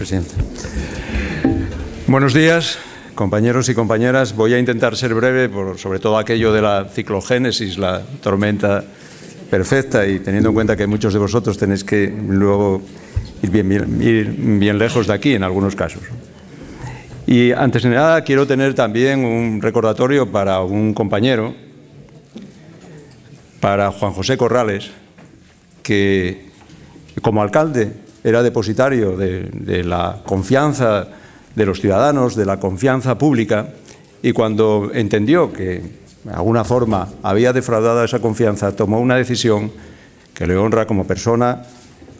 presidente. Buenos días, compañeros y compañeras. Voy a intentar ser breve, sobre todo aquello de la ciclogénesis, la tormenta perfecta, y teniendo en cuenta que muchos de vosotros tenéis que luego ir bien lejos de aquí en algunos casos. Y antes de nada quiero tener también un recordatorio para un compañero, para Juan José Corrales, que como alcalde era depositario de la confianza de los ciudadanos, de la confianza pública, y cuando entendió que de alguna forma había defraudado esa confianza, tomó una decisión que le honra como persona,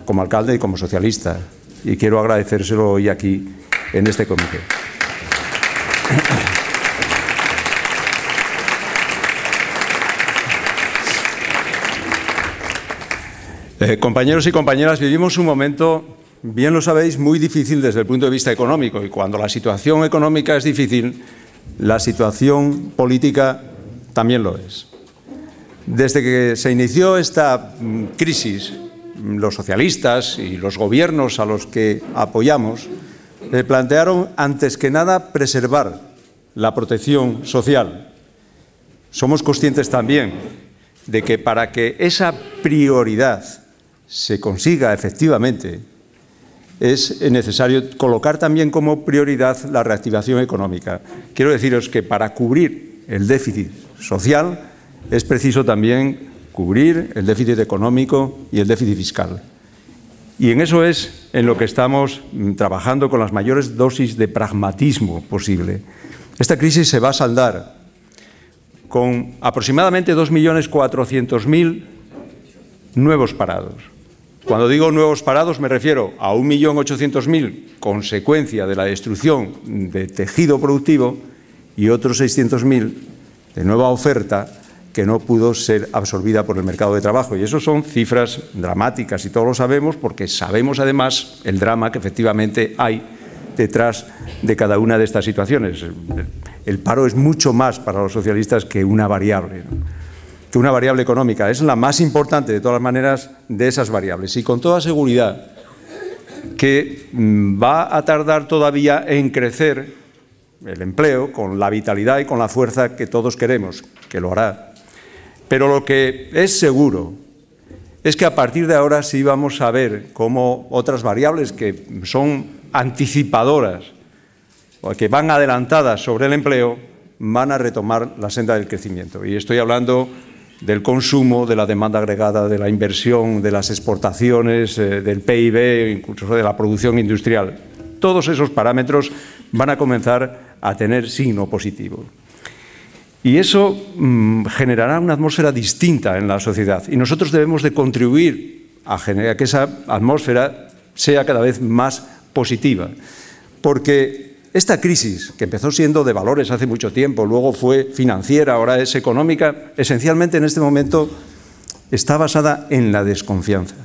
como alcalde y como socialista. Y quiero agradecérselo hoy aquí en este comité. Compañeros y compañeras, vivimos un momento, bien lo sabéis, muy difícil desde el punto de vista económico, y cuando la situación económica es difícil, la situación política también lo es. Desde que se inició esta crisis, los socialistas y los gobiernos a los que apoyamos plantearon, antes que nada, preservar la protección social. Somos conscientes también de que para que esa prioridad se consiga efectivamente, es necesario colocar también como prioridad la reactivación económica. Quiero deciros que para cubrir el déficit social es preciso también cubrir el déficit económico y el déficit fiscal. Y en eso es en lo que estamos trabajando con las mayores dosis de pragmatismo posible. Esta crisis se va a saldar con aproximadamente 2.400.000 nuevos parados. Cuando digo nuevos parados me refiero a 1.800.000 consecuencia de la destrucción de tejido productivo y otros 600.000 de nueva oferta que no pudo ser absorbida por el mercado de trabajo. Y eso son cifras dramáticas y todos lo sabemos, porque sabemos además el drama que efectivamente hay detrás de cada una de estas situaciones. El paro es mucho más para los socialistas que una variable, ¿no? Que una variable económica. Es la más importante, de todas maneras, de esas variables. Y con toda seguridad que va a tardar todavía en crecer el empleo con la vitalidad y con la fuerza que todos queremos, que lo hará. Pero lo que es seguro es que a partir de ahora sí vamos a ver cómo otras variables que son anticipadoras o que van adelantadas sobre el empleo van a retomar la senda del crecimiento. Y estoy hablando del consumo, de la demanda agregada, de la inversión, de las exportaciones, del PIB, incluso de la producción industrial. Todos esos parámetros van a comenzar a tener signo positivo. Y eso generará una atmósfera distinta en la sociedad. Y nosotros debemos de contribuir a generar que esa atmósfera sea cada vez más positiva. Porque esta crisis, que empezó siendo de valores hace mucho tiempo, luego fue financiera, ahora es económica, esencialmente en este momento está basada en la desconfianza.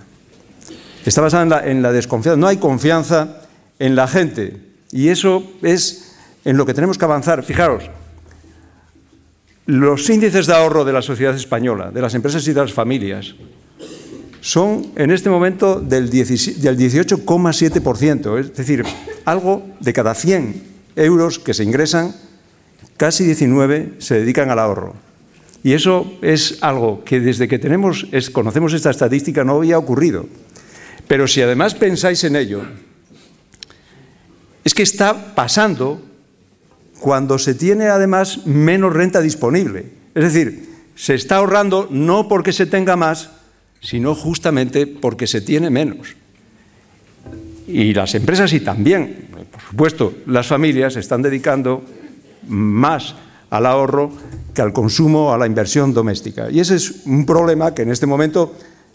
Está basada en la desconfianza. No hay confianza en la gente. Y eso es en lo que tenemos que avanzar. Fijaros, los índices de ahorro de la sociedad española, de las empresas y de las familias, son en este momento del 18,7%, es decir, algo de cada 100 euros que se ingresan, casi 19 se dedican al ahorro. Y eso es algo que desde que conocemos esta estadística no había ocurrido. Pero si además pensáis en ello, es que está pasando cuando se tiene además menos renta disponible. Es decir, se está ahorrando no porque se tenga más, sino justamente porque se tiene menos. Y las empresas y también, por supuesto, las familias están dedicando más al ahorro que al consumo, a la inversión doméstica. Y ese es un problema que en este momento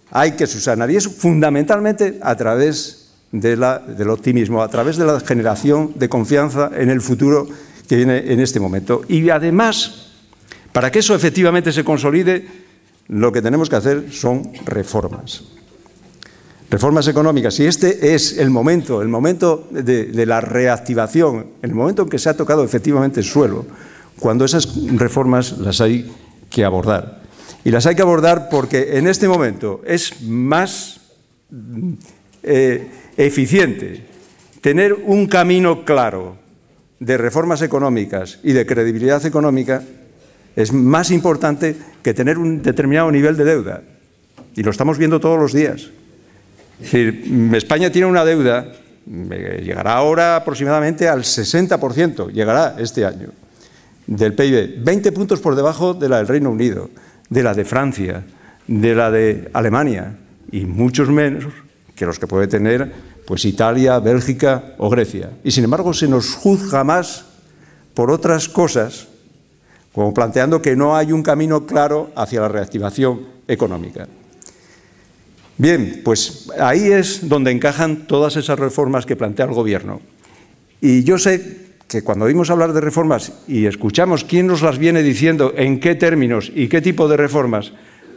hay que subsanar. Y es fundamentalmente a través del optimismo, a través de la generación de confianza en el futuro que viene en este momento. Y además, para que eso efectivamente se consolide, lo que tenemos que hacer son reformas. Reformas económicas. Y este es el momento de la reactivación, el momento en que se ha tocado efectivamente el suelo, cuando esas reformas las hay que abordar. Y las hay que abordar porque en este momento es más eficiente tener un camino claro de reformas económicas y de credibilidad económica es más importante que tener un determinado nivel de deuda. Y lo estamos viendo todos los días. Es decir, España tiene una deuda, llegará ahora aproximadamente al 60%, llegará este año, del PIB, 20 puntos por debajo de la del Reino Unido, de la de Francia, de la de Alemania, y muchos menos que los que puede tener pues Italia, Bélgica o Grecia. Y sin embargo se nos juzga más por otras cosas, como planteando que no hay un camino claro hacia la reactivación económica. Bien, pues ahí es donde encajan todas esas reformas que plantea el Gobierno. Y yo sé que cuando oímos hablar de reformas y escuchamos quién nos las viene diciendo, en qué términos y qué tipo de reformas,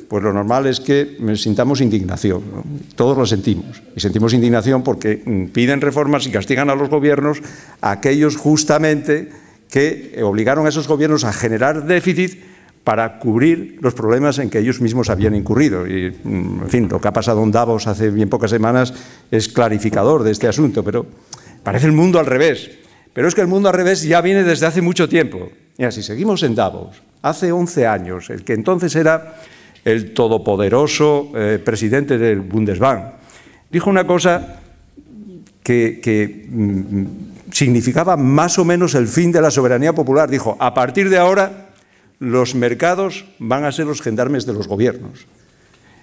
pues lo normal es que sintamos indignación, ¿no? Todos lo sentimos. Y sentimos indignación porque piden reformas y castigan a los gobiernos, a aquellos justamente que obligaron a esos gobiernos a generar déficit para cubrir los problemas en que ellos mismos habían incurrido. Y, en fin, lo que ha pasado en Davos hace bien pocas semanas es clarificador de este asunto, pero parece el mundo al revés. Pero es que el mundo al revés ya viene desde hace mucho tiempo. Mira, si seguimos en Davos, hace 11 años, el que entonces era el todopoderoso presidente del Bundesbank, dijo una cosa que significaba más o menos el fin de la soberanía popular. Dijo, a partir de ahora los mercados van a ser los gendarmes de los gobiernos.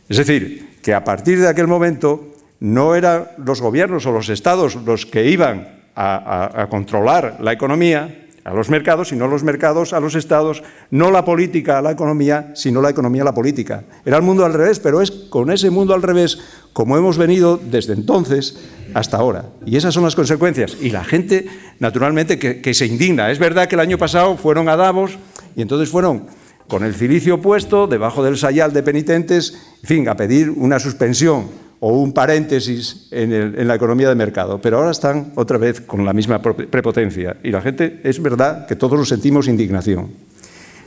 Es decir, que a partir de aquel momento no eran los gobiernos o los estados los que iban a controlar la economía, a los mercados, sino los mercados a los estados, no la política a la economía, sino la economía a la política. Era el mundo al revés, pero es con ese mundo al revés como hemos venido desde entonces hasta ahora. Y esas son las consecuencias. Y la gente, naturalmente, que se indigna. Es verdad que el año pasado fueron a Davos y entonces fueron con el cilicio puesto, debajo del sayal de penitentes, en fin, a pedir una suspensión o un paréntesis en la economía de mercado. Pero ahora están otra vez con la misma prepotencia. Y la gente, es verdad que todos nos sentimos indignación.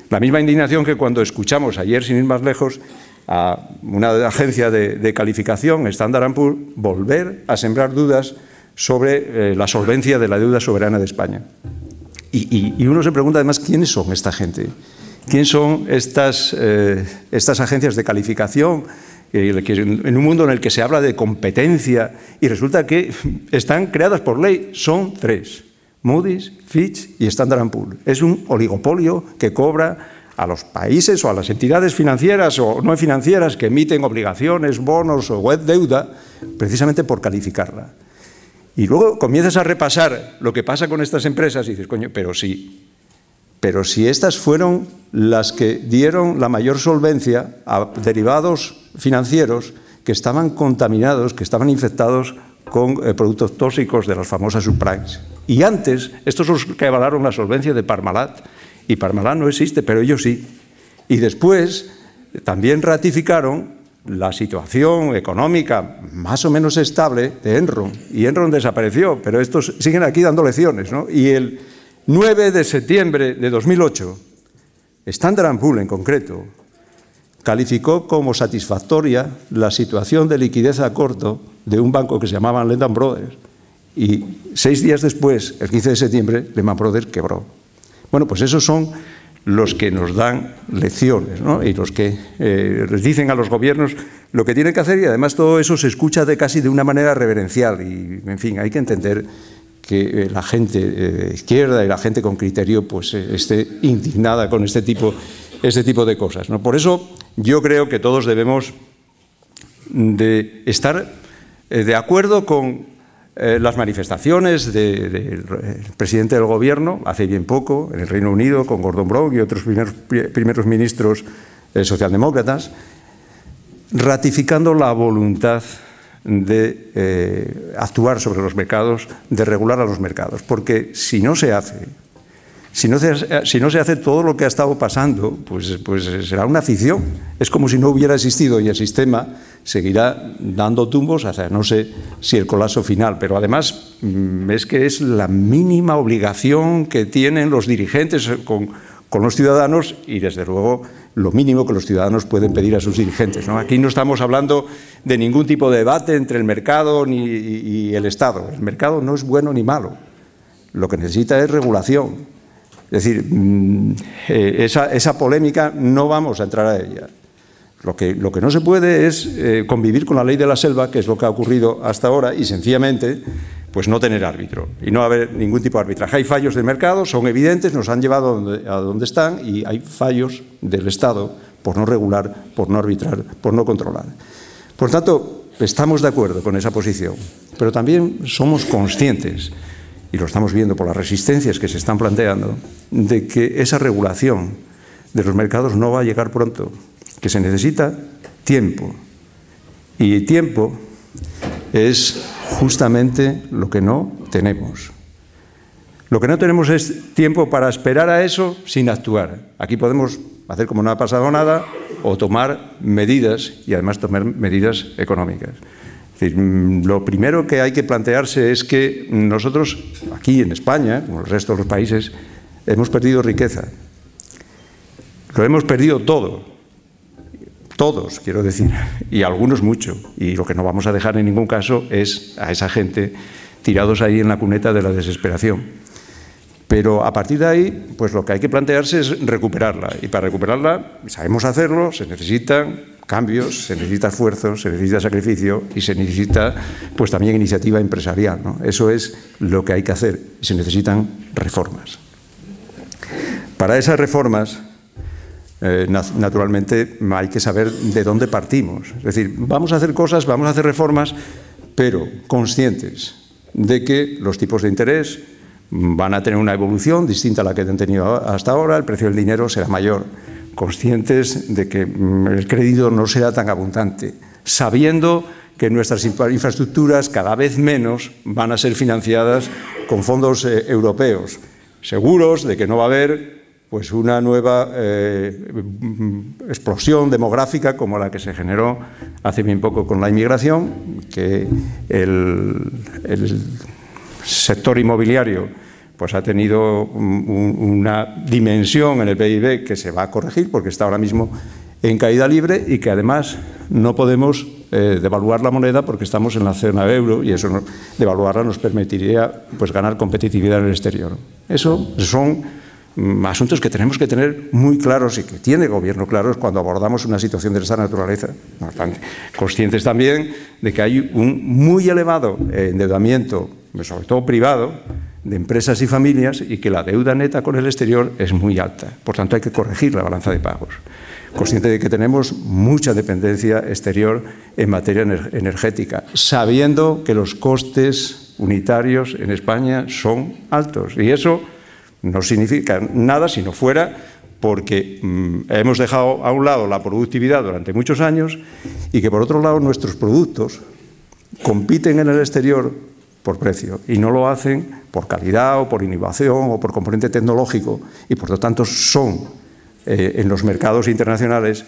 La misma indignación que cuando escuchamos ayer, sin ir más lejos, a una agencia de calificación, Standard & Poor's, volver a sembrar dudas sobre la solvencia de la deuda soberana de España. Y uno se pregunta además, ¿quiénes son esta gente? ¿Quiénes son estas agencias de calificación? En un mundo en el que se habla de competencia y resulta que están creadas por ley, son 3, Moody's, Fitch y Standard & Poor's. Es un oligopolio que cobra a los países o a las entidades financieras o no financieras que emiten obligaciones, bonos o deuda precisamente por calificarla. Y luego comienzas a repasar lo que pasa con estas empresas y dices, coño, pero si estas fueron las que dieron la mayor solvencia a derivados financieros que estaban contaminados, que estaban infectados con productos tóxicos de las famosas subprimes. Y antes, estos son los que avalaron la solvencia de Parmalat, y Parmalat no existe, pero ellos sí. Y después también ratificaron la situación económica más o menos estable de Enron, y Enron desapareció, pero estos siguen aquí dando lecciones, ¿no? Y el 9 de septiembre de 2008, Standard & Poor's en concreto, calificó como satisfactoria la situación de liquidez a corto de un banco que se llamaba Lehman Brothers. Y 6 días después, el 15 de septiembre, Lehman Brothers quebró. Bueno, pues esos son los que nos dan lecciones, ¿no? Y los que les dicen a los gobiernos lo que tienen que hacer, y además todo eso se escucha casi de una manera reverencial. Y, en fin, hay que entender que la gente de izquierda y la gente con criterio pues esté indignada con este tipo de cosas, ¿no? Por eso yo creo que todos debemos de estar de acuerdo con las manifestaciones del presidente del Gobierno hace bien poco en el Reino Unido con Gordon Brown y otros primeros ministros socialdemócratas, ratificando la voluntad de actuar sobre los mercados, de regular a los mercados, porque si no se hace todo lo que ha estado pasando, pues será una ficción. Es como si no hubiera existido y el sistema seguirá dando tumbos hasta no sé si el colapso final. Pero además es que es la mínima obligación que tienen los dirigentes con los ciudadanos y desde luego lo mínimo que los ciudadanos pueden pedir a sus dirigentes, ¿no? Aquí no estamos hablando de ningún tipo de debate entre el mercado y el Estado. El mercado no es bueno ni malo. Lo que necesita es regulación. Es decir, esa polémica no vamos a entrar a ella. Lo que no se puede es convivir con la ley de la selva, que es lo que ha ocurrido hasta ahora, y sencillamente pues no tener árbitro y no haber ningún tipo de arbitraje. Hay fallos del mercado, son evidentes, nos han llevado a donde están, y hay fallos del Estado por no regular, por no arbitrar, por no controlar. Por tanto, estamos de acuerdo con esa posición, pero también somos conscientes, y lo estamos viendo por las resistencias que se están planteando, de que esa regulación de los mercados no va a llegar pronto, que se necesita tiempo, y tiempo es justamente lo que no tenemos. Lo que no tenemos es tiempo para esperar a eso sin actuar. Aquí podemos hacer como no ha pasado nada o tomar medidas, y además tomar medidas económicas. Es decir, lo primero que hay que plantearse es que nosotros, aquí en España, como el resto de los países, hemos perdido riqueza. Lo hemos perdido todo. Todos, quiero decir, y algunos mucho. Y lo que no vamos a dejar en ningún caso es a esa gente tirados ahí en la cuneta de la desesperación. Pero a partir de ahí, pues lo que hay que plantearse es recuperarla. Y para recuperarla, sabemos hacerlo, se necesitan cambios, se necesita esfuerzo, se necesita sacrificio y se necesita pues también iniciativa empresarial, ¿no? Eso es lo que hay que hacer. Y se necesitan reformas. Para esas reformas, naturalmente hay que saber de dónde partimos. Es decir, vamos a hacer cosas, vamos a hacer reformas, pero conscientes de que los tipos de interés van a tener una evolución distinta a la que han tenido hasta ahora, el precio del dinero será mayor, conscientes de que el crédito no será tan abundante, sabiendo que nuestras infraestructuras cada vez menos van a ser financiadas con fondos europeos, seguros de que no va a haber pues una nueva explosión demográfica como la que se generó hace bien poco con la inmigración, que el sector inmobiliario pues ha tenido una dimensión en el PIB que se va a corregir porque está ahora mismo en caída libre, y que además no podemos devaluar la moneda porque estamos en la zona euro, y eso devaluarla nos permitiría pues ganar competitividad en el exterior. Eso son asuntos que tenemos que tener muy claros y que tiene el Gobierno claros cuando abordamos una situación de esta naturaleza. Conscientes también de que hay un muy elevado endeudamiento, sobre todo privado, de empresas y familias, y que la deuda neta con el exterior es muy alta. Por tanto, hay que corregir la balanza de pagos. Consciente de que tenemos mucha dependencia exterior en materia energética, sabiendo que los costes unitarios en España son altos. Y eso no significa nada si no fuera porque hemos dejado a un lado la productividad durante muchos años, y que por otro lado nuestros productos compiten en el exterior por precio y no lo hacen por calidad o por innovación o por componente tecnológico, y por lo tanto son en los mercados internacionales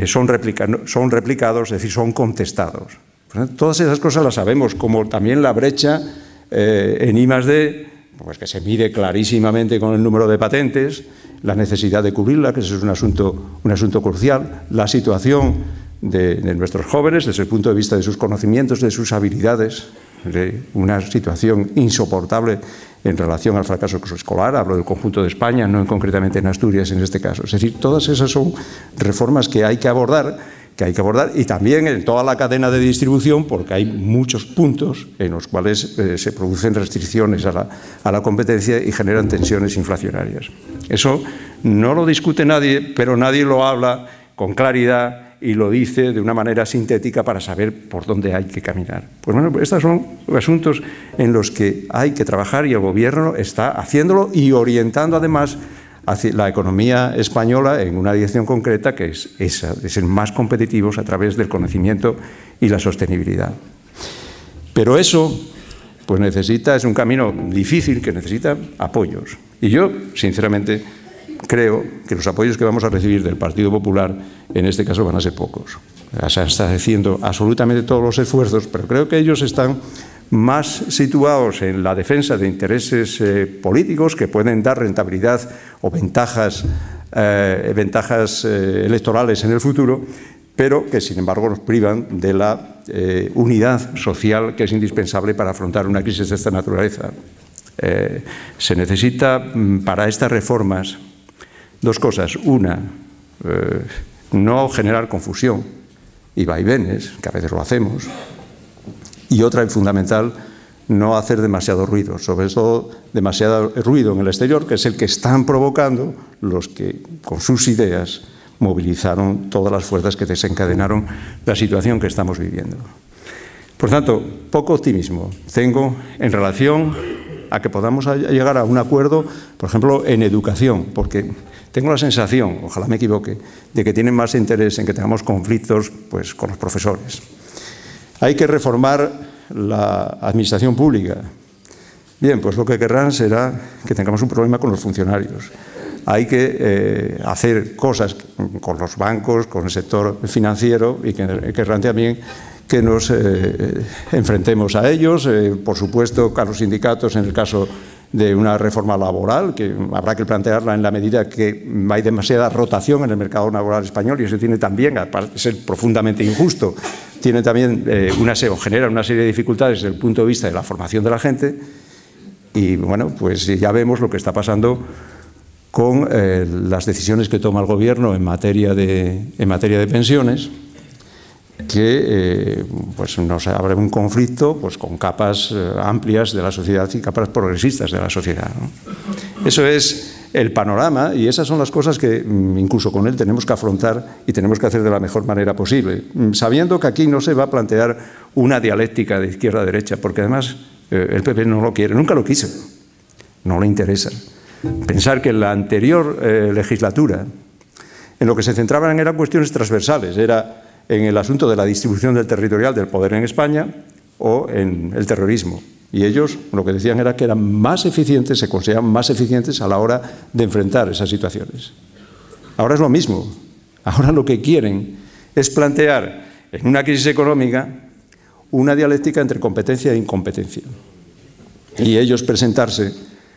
son replicados, es decir, son contestados. Todas esas cosas las sabemos, como también la brecha en I+D, pues que se mide clarísimamente con el número de patentes, la necesidad de cubrirla, que eso es un asunto crucial, la situación de nuestros jóvenes desde el punto de vista de sus conocimientos, de sus habilidades, de una situación insoportable en relación al fracaso escolar. Hablo del conjunto de España, no concretamente en Asturias en este caso. Es decir, todas esas son reformas que hay que abordar, y también en toda la cadena de distribución, porque hay muchos puntos en los cuales se producen restricciones a la competencia y generan tensiones inflacionarias. Eso no lo discute nadie, pero nadie lo habla con claridad y lo dice de una manera sintética para saber por dónde hay que caminar. Pues bueno, estos son asuntos en los que hay que trabajar, y el Gobierno está haciéndolo y orientando además hacia la economía española en una dirección concreta, que es esa, de ser más competitivos a través del conocimiento y la sostenibilidad. Pero eso pues es un camino difícil que necesita apoyos. Y yo, sinceramente, creo que los apoyos que vamos a recibir del Partido Popular en este caso van a ser pocos. Se está haciendo absolutamente todos los esfuerzos, pero creo que ellos están más situados en la defensa de intereses políticos que pueden dar rentabilidad o ventajas ventajas electorales en el futuro, pero que sin embargo nos privan de la unidad social que es indispensable para afrontar una crisis de esta naturaleza. Se necesita para estas reformas dos cosas. Una, no generar confusión y vaivenes, que a veces lo hacemos, y otra, y fundamental, no hacer demasiado ruido, sobre todo demasiado ruido en el exterior, que es el que están provocando los que, con sus ideas, movilizaron todas las fuerzas que desencadenaron la situación que estamos viviendo. Por tanto, poco optimismo tengo en relación a que podamos llegar a un acuerdo, por ejemplo, en educación, porque tengo la sensación, ojalá me equivoque, de que tienen más interés en que tengamos conflictos pues, con los profesores. Hay que reformar la administración pública. Bien, pues lo que querrán será que tengamos un problema con los funcionarios. Hay que hacer cosas con los bancos, con el sector financiero y querrán también que nos enfrentemos a ellos, por supuesto, a los sindicatos en el caso de una reforma laboral, que habrá que plantearla en la medida que hay demasiada rotación en el mercado laboral español y eso tiene también, aparte de ser profundamente injusto, tiene también genera una serie de dificultades desde el punto de vista de la formación de la gente y, bueno, pues ya vemos lo que está pasando con las decisiones que toma el Gobierno en materia de pensiones, que pues nos abre un conflicto pues, con capas amplias de la sociedad y capas progresistas de la sociedad, ¿no? Eso es el panorama y esas son las cosas que incluso con él tenemos que afrontar y tenemos que hacer de la mejor manera posible, sabiendo que aquí no se va a plantear una dialéctica de izquierda a derecha, porque además el PP no lo quiere, nunca lo quiso, no le interesa. Pensar que en la anterior legislatura en lo que se centraban eran cuestiones transversales, era en el asunto de la distribución del territorial del poder en España o en el terrorismo. Y ellos lo que decían era que eran más eficientes, se consideraban más eficientes a la hora de enfrentar esas situaciones. Ahora es lo mismo. Ahora lo que quieren es plantear en una crisis económica una dialéctica entre competencia e incompetencia. Y ellos presentarse,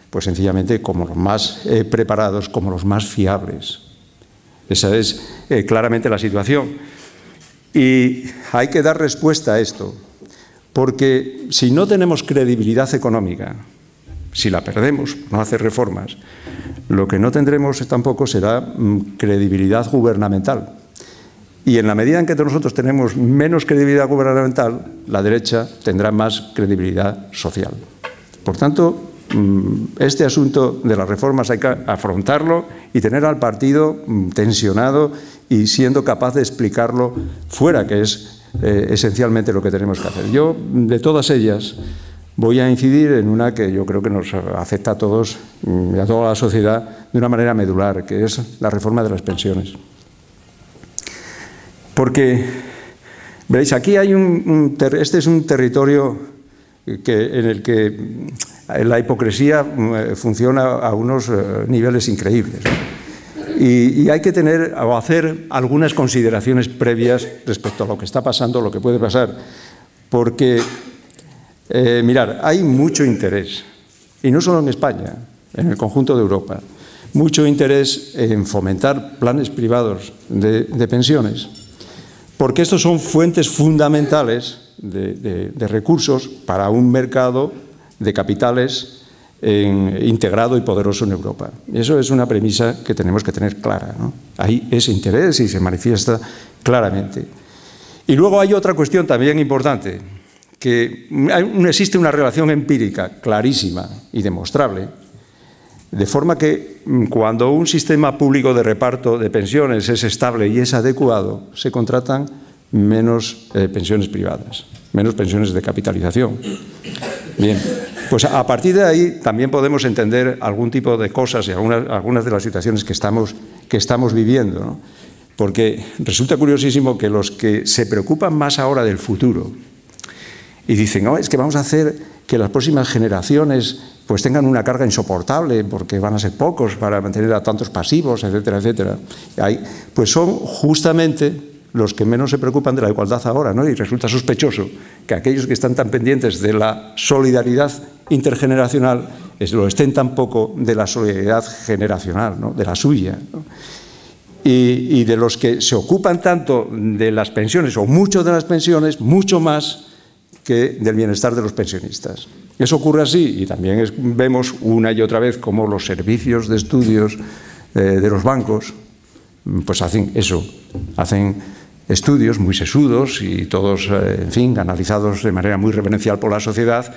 pues sencillamente, como los más preparados, como los más fiables. Esa es claramente la situación. Y hay que dar respuesta a esto, porque si no tenemos credibilidad económica, si la perdemos, no hacer reformas, lo que no tendremos tampoco será credibilidad gubernamental. Y en la medida en que nosotros tenemos menos credibilidad gubernamental, la derecha tendrá más credibilidad social. Por tanto, este asunto de las reformas hay que afrontarlo y tener al partido tensionado y siendo capaz de explicarlo fuera, que es esencialmente lo que tenemos que hacer. Yo, de todas ellas, voy a incidir en una que yo creo que nos afecta a todos y a toda la sociedad de una manera medular, que es la reforma de las pensiones. Porque, veréis, aquí hay este es un territorio en el que la hipocresía funciona a unos niveles increíbles, ¿no? Y hay que tener o hacer algunas consideraciones previas respecto a lo que está pasando, lo que puede pasar, porque, mirad, hay mucho interés, y no solo en España, en el conjunto de Europa, mucho interés en fomentar planes privados de pensiones, porque estos son fuentes fundamentales de recursos para un mercado de capitales integrado y poderoso en Europa. Eso es una premisa que tenemos que tener clara, ¿no? Hay ese interés y se manifiesta claramente. Y luego hay otra cuestión también importante, que existe una relación empírica clarísima y demostrable, de forma que cuando un sistema público de reparto de pensiones es estable y es adecuado, se contratan menos pensiones privadas, menos pensiones de capitalización. Bien, pues a partir de ahí también podemos entender algún tipo de cosas y algunas de las situaciones que estamos viviendo, ¿no? Porque resulta curiosísimo que los que se preocupan más ahora del futuro y dicen, no, es que vamos a hacer que las próximas generaciones pues tengan una carga insoportable porque van a ser pocos para mantener a tantos pasivos, etcétera, etcétera. Pues son justamente los que menos se preocupan de la igualdad ahora, ¿no? Y resulta sospechoso que aquellos que están tan pendientes de la solidaridad intergeneracional lo estén tampoco de la solidaridad generacional, ¿no?, de la suya, ¿no?, y de los que se ocupan tanto de las pensiones, o mucho de las pensiones, mucho más que del bienestar de los pensionistas. Eso ocurre así, y también vemos una y otra vez cómo los servicios de estudios de los bancos pues hacen eso, hacen estudios muy sesudos y todos, en fin, analizados de manera muy reverencial por la sociedad,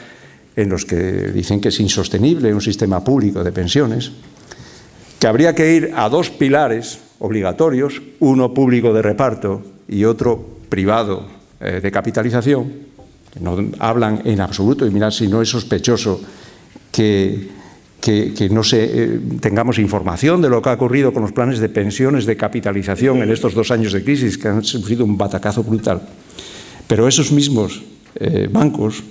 en los que dicen que es insostenible un sistema público de pensiones, que habría que ir a dos pilares obligatorios, uno público de reparto y otro privado de capitalización, que no hablan en absoluto, y mirad si no es sospechoso que no tengamos información de lo que ha ocurrido con los planes de pensiones de capitalización en estos 2 años de crisis, que han sufrido un batacazo brutal. Pero esos mismos bancos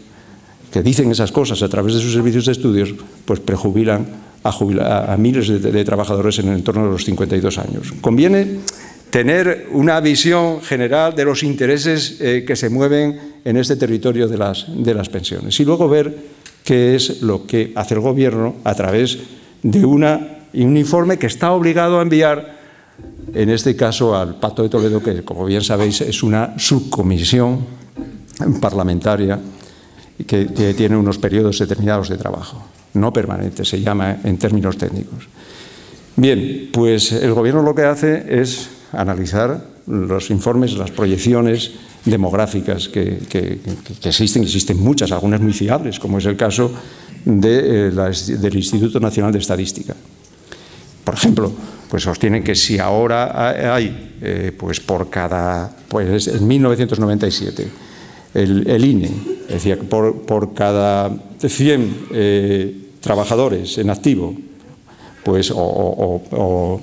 que dicen esas cosas a través de sus servicios de estudios, pues prejubilan a miles de trabajadores en el entorno de los 52 años. Conviene tener una visión general de los intereses que se mueven en este territorio de las pensiones y luego ver qué es lo que hace el Gobierno a través de un informe que está obligado a enviar, en este caso al Pacto de Toledo, que, como bien sabéis, es una subcomisión parlamentaria que tiene unos periodos determinados de trabajo, no permanente, se llama en términos técnicos. Bien, pues el Gobierno lo que hace es analizar los informes, las proyecciones demográficas que existen muchas, algunas muy fiables, como es el caso del Instituto Nacional de Estadística. Por ejemplo, pues sostienen que si ahora hay, pues en 1997, el INE decía que por cada 100 trabajadores en activo, pues, o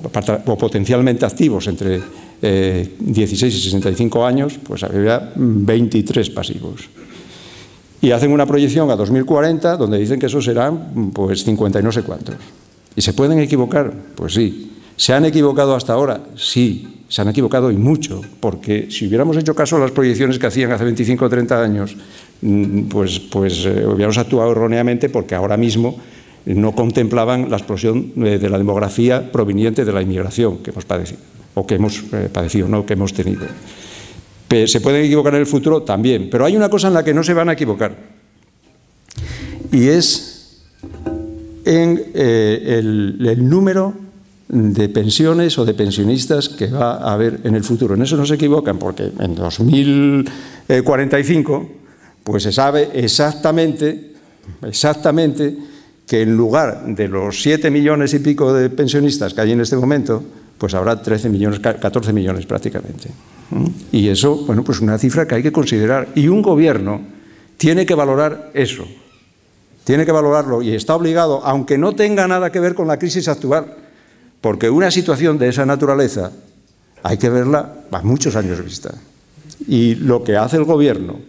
potencialmente activos entre 16 y 65 años, pues había 23 pasivos. Y hacen una proyección a 2040 donde dicen que eso serán pues 50 y no sé cuántos. ¿Y se pueden equivocar? Pues sí. ¿Se han equivocado hasta ahora? Sí, se han equivocado y mucho, porque si hubiéramos hecho caso a las proyecciones que hacían hace 25 o 30 años, pues hubiéramos actuado erróneamente, porque ahora mismo no contemplaban la explosión de la demografía proveniente de la inmigración que hemos padecido, o que hemos padecido, no que hemos tenido. ¿Se pueden equivocar en el futuro? También, pero hay una cosa en la que no se van a equivocar, y es en el número de pensiones o de pensionistas que va a haber en el futuro. En eso no se equivocan, porque en 2045 pues se sabe exactamente que en lugar de los 7 millones y pico de pensionistas que hay en este momento, pues habrá 13 millones, 14 millones prácticamente. Y eso, bueno, pues una cifra que hay que considerar. Y un gobierno tiene que valorar eso. Tiene que valorarlo y está obligado, aunque no tenga nada que ver con la crisis actual, porque una situación de esa naturaleza hay que verla a muchos años vista. Y lo que hace el Gobierno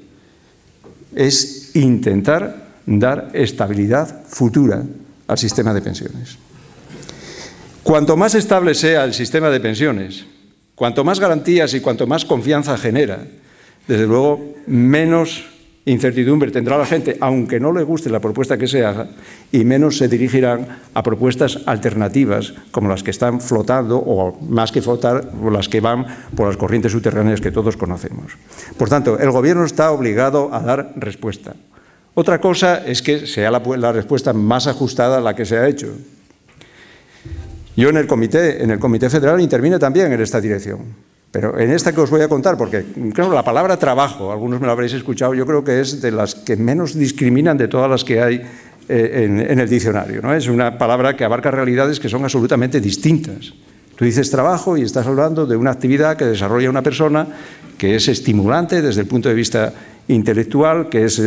es intentar dar estabilidad futura al sistema de pensiones. Cuanto más estable sea el sistema de pensiones, cuanto más garantías y cuanto más confianza genera, desde luego menos incertidumbre tendrá la gente, aunque no le guste la propuesta que se haga, y menos se dirigirán a propuestas alternativas como las que están flotando, o más que flotar, o las que van por las corrientes subterráneas que todos conocemos. Por tanto, el Gobierno está obligado a dar respuesta. Otra cosa es que sea la respuesta más ajustada a la que se ha hecho. Yo en el Comité Federal intervine también en esta dirección. Pero en esta que os voy a contar, porque claro, la palabra trabajo, algunos me lo habréis escuchado, yo creo que es de las que menos discriminan de todas las que hay en el diccionario, ¿no? Es una palabra que abarca realidades que son absolutamente distintas. Tú dices trabajo y estás hablando de una actividad que desarrolla una persona que es estimulante desde el punto de vista intelectual, que es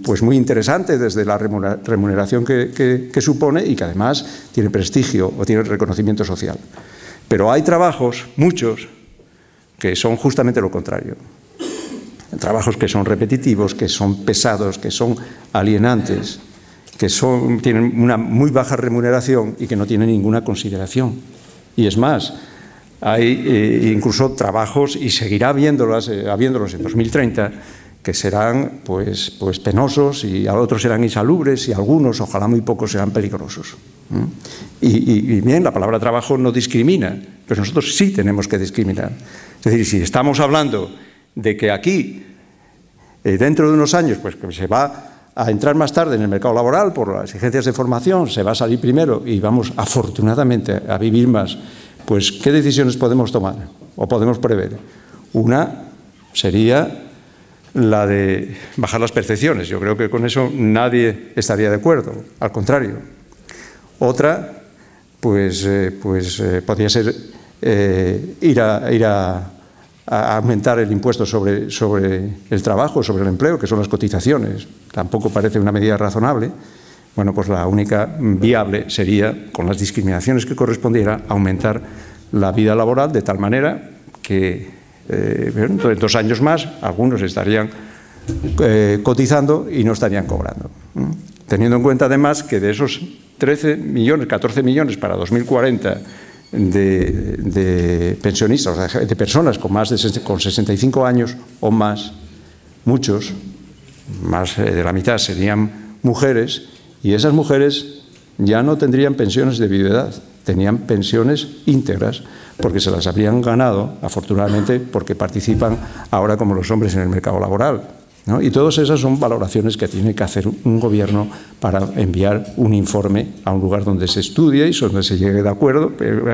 pues muy interesante desde la remuneración que supone y que además tiene prestigio o tiene reconocimiento social. Pero hay trabajos, muchos, que son justamente lo contrario. Trabajos que son repetitivos, que son pesados, que son alienantes, que tienen una muy baja remuneración y que no tienen ninguna consideración. Y es más, hay incluso trabajos, y seguirá habiéndolos en 2030, que serán pues penosos, y otros serán insalubres, y algunos, ojalá muy pocos, serán peligrosos. Y bien, la palabra trabajo no discrimina, pero nosotros sí tenemos que discriminar. Es decir, si estamos hablando de que aquí, dentro de unos años, pues que se va a entrar más tarde en el mercado laboral por las exigencias de formación, se va a salir primero y vamos afortunadamente a vivir más, pues ¿qué decisiones podemos tomar o podemos prever? Una sería la de bajar las percepciones. Yo creo que con eso nadie estaría de acuerdo, al contrario. Otra, pues podría ser ir a aumentar el impuesto sobre el trabajo, sobre el empleo, que son las cotizaciones. Tampoco parece una medida razonable. Bueno, pues la única viable sería, con las discriminaciones que correspondiera, aumentar la vida laboral de tal manera que dentro de 2 años más algunos estarían cotizando y no estarían cobrando. Teniendo en cuenta además que de esos 13 millones, 14 millones para 2040 de pensionistas, de personas con 65 años o más, muchos, más de la mitad serían mujeres, y esas mujeres ya no tendrían pensiones de viudedad, tenían pensiones íntegras, porque se las habrían ganado, afortunadamente, porque participan ahora como los hombres en el mercado laboral, ¿no? Y todas esas son valoraciones que tiene que hacer un gobierno para enviar un informe a un lugar donde se estudie y donde se llegue de acuerdo,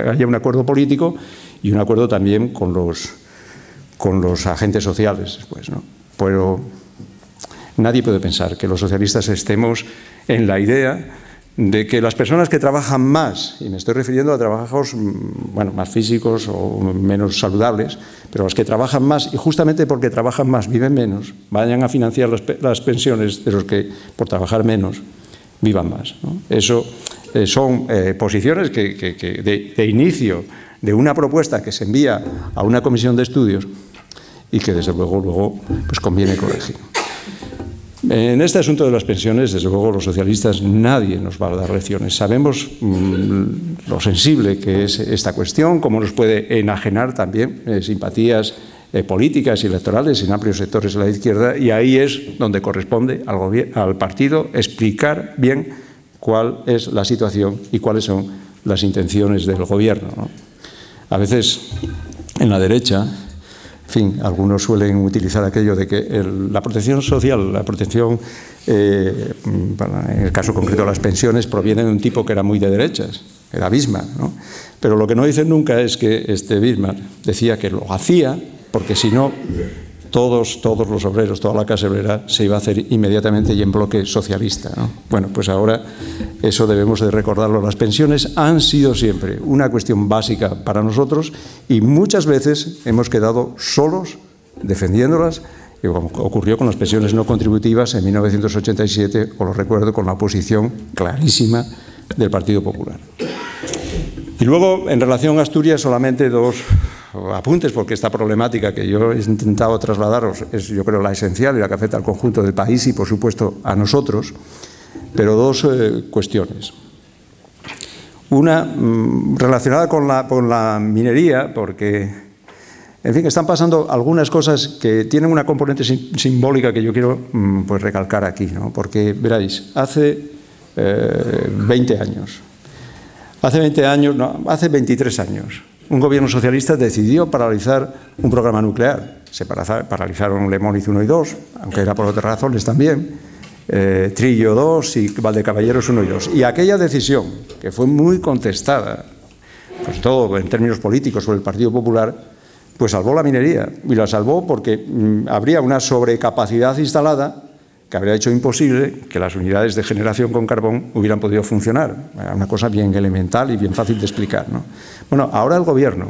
haya un acuerdo político y un acuerdo también con los agentes sociales después, ¿no? Pero nadie puede pensar que los socialistas estemos en la idea de que las personas que trabajan más, y me estoy refiriendo a trabajos más físicos o menos saludables, pero los que trabajan más, y justamente porque trabajan más viven menos, vayan a financiar las pensiones de los que por trabajar menos vivan más, ¿no? Eso son posiciones que de inicio de una propuesta que se envía a una comisión de estudios y que desde luego pues conviene corregir. En este asunto de las pensiones, desde luego, los socialistas nadie nos va a dar lecciones. Sabemos lo sensible que es esta cuestión, cómo nos puede enajenar también simpatías políticas y electorales en amplios sectores de la izquierda, y ahí es donde corresponde al partido explicar bien cuál es la situación y cuáles son las intenciones del gobierno, ¿no? A veces, en la derecha, en fin, algunos suelen utilizar aquello de que la protección social, la protección, en el caso concreto de las pensiones, proviene de un tipo que era muy de derechas, era Bismarck, ¿no? Pero lo que no dicen nunca es que Bismarck decía que lo hacía porque si no, todos los obreros, toda la clase obrera se iba a hacer inmediatamente y en bloque socialista, ¿no? Bueno, pues ahora eso debemos de recordarlo. Las pensiones han sido siempre una cuestión básica para nosotros y muchas veces hemos quedado solos defendiéndolas, y como ocurrió con las pensiones no contributivas en 1987, os lo recuerdo, con la oposición clarísima del Partido Popular. Y luego, en relación a Asturias, solamente 2 apuntes, porque esta problemática que yo he intentado trasladaros es, yo creo, la esencial y la que afecta al conjunto del país y, por supuesto, a nosotros, pero 2 cuestiones. Una relacionada con la minería, porque, en fin, están pasando algunas cosas que tienen una componente simbólica que yo quiero pues recalcar aquí, ¿no? Porque, veréis, hace 20 años, hace 23 años, un gobierno socialista decidió paralizar un programa nuclear. Se paralizaron Lemóniz 1 y 2, aunque era por otras razones también, Trillo 2 y Valdecaballeros 1 y 2. Y aquella decisión, que fue muy contestada, pues todo en términos políticos por el Partido Popular, pues salvó la minería. Y la salvó porque habría una sobrecapacidad instalada que habría hecho imposible que las unidades de generación con carbón hubieran podido funcionar. Era una cosa bien elemental y bien fácil de explicar, ¿no? Bueno, ahora el Gobierno,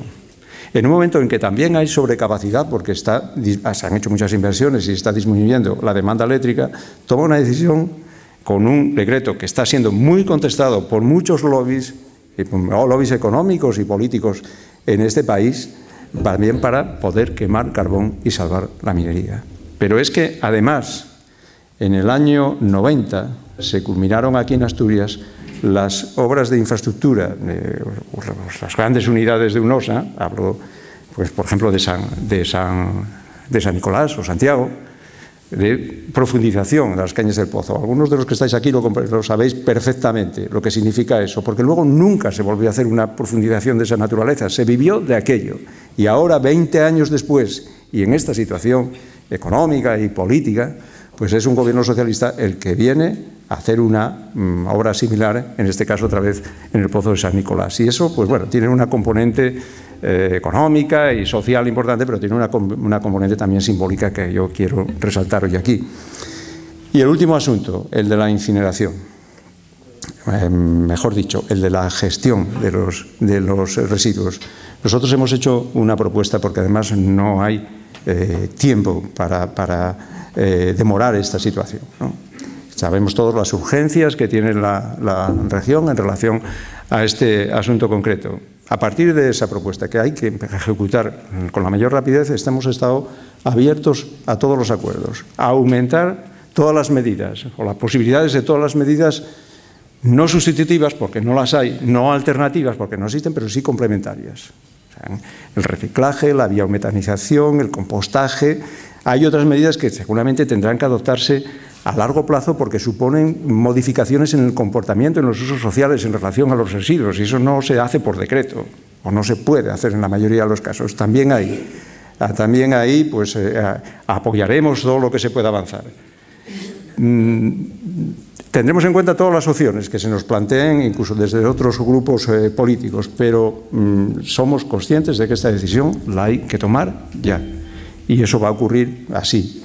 en un momento en que también hay sobrecapacidad, porque se han hecho muchas inversiones y está disminuyendo la demanda eléctrica, toma una decisión con un decreto que está siendo muy contestado por muchos lobbies económicos y políticos en este país, también para poder quemar carbón y salvar la minería. Pero es que, además, en el año 90 se culminaron aquí en Asturias las obras de infraestructura, las grandes unidades de UNOSA, hablo, pues, por ejemplo, de San Nicolás o Santiago, de profundización de las cañas del Pozo. Algunos de los que estáis aquí lo sabéis perfectamente lo que significa eso, porque luego nunca se volvió a hacer una profundización de esa naturaleza, se vivió de aquello. Y ahora, 20 años después, y en esta situación económica y política, pues es un gobierno socialista el que viene a hacer una obra similar, en este caso otra vez en el Pozo de San Nicolás. Y eso, pues bueno, tiene una componente económica y social importante, pero tiene una componente también simbólica que yo quiero resaltar hoy aquí. Y el último asunto, el de la incineración. Mejor dicho, el de la gestión de los residuos. Nosotros hemos hecho una propuesta porque además no hay tiempo para demorar esta situación, ¿no? Sabemos todos las urgencias que tiene la región en relación a este asunto concreto. A partir de esa propuesta que hay que ejecutar con la mayor rapidez, hemos estado abiertos a todos los acuerdos, a aumentar todas las medidas o las posibilidades de todas las medidas no sustitutivas, porque no las hay, no alternativas, porque no existen, pero sí complementarias. O sea, el reciclaje, la biometanización, el compostaje. Hay otras medidas que seguramente tendrán que adoptarse a largo plazo porque suponen modificaciones en el comportamiento, en los usos sociales en relación a los residuos, y eso no se hace por decreto, o no se puede hacer en la mayoría de los casos. También ahí pues, apoyaremos todo lo que se pueda avanzar. Tendremos en cuenta todas las opciones que se nos planteen, incluso desde otros grupos políticos, pero somos conscientes de que esta decisión la hay que tomar ya, y eso va a ocurrir así.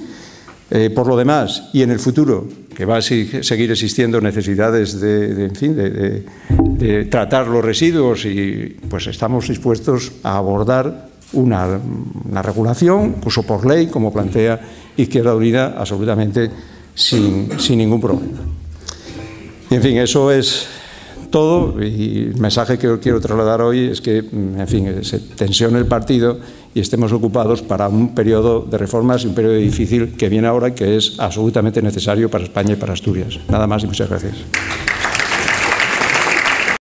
Por lo demás, y en el futuro, que va a seguir existiendo necesidades de tratar los residuos, y pues estamos dispuestos a abordar una regulación, incluso por ley, como plantea Izquierda Unida, absolutamente sin ningún problema. Y en fin, eso es todo, y el mensaje que quiero trasladar hoy es que, en fin, se tensione el partido y estemos ocupados para un periodo de reformas y un periodo difícil que viene ahora y que es absolutamente necesario para España y para Asturias. Nada más y muchas gracias.